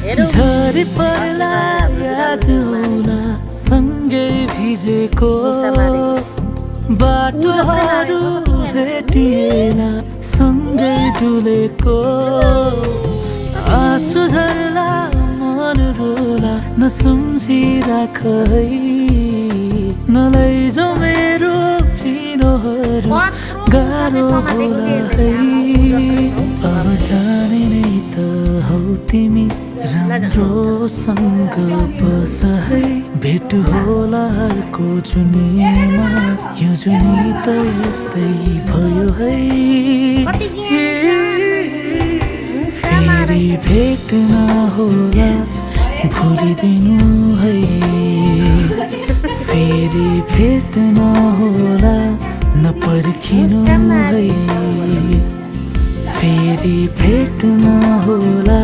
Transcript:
झरी पर्ला याद होला सँगै भिजेको बाटोहरू भेटिएन सँगै डुलेको आँसु झर्ला मन रोला नसम्झिराख है नलैजो मेरो चिनोहरू गाह्रो होला है अब जाने नै त हौ तिमी राम्रोसँग बस है भेट होला अर्को जुनीमा यो जुनी त यस्तै भयो है फेरि भेट नहोला भुलिदिनु है फेरि भेट नहोला नपर्खिनु है फेरि भेट नहोला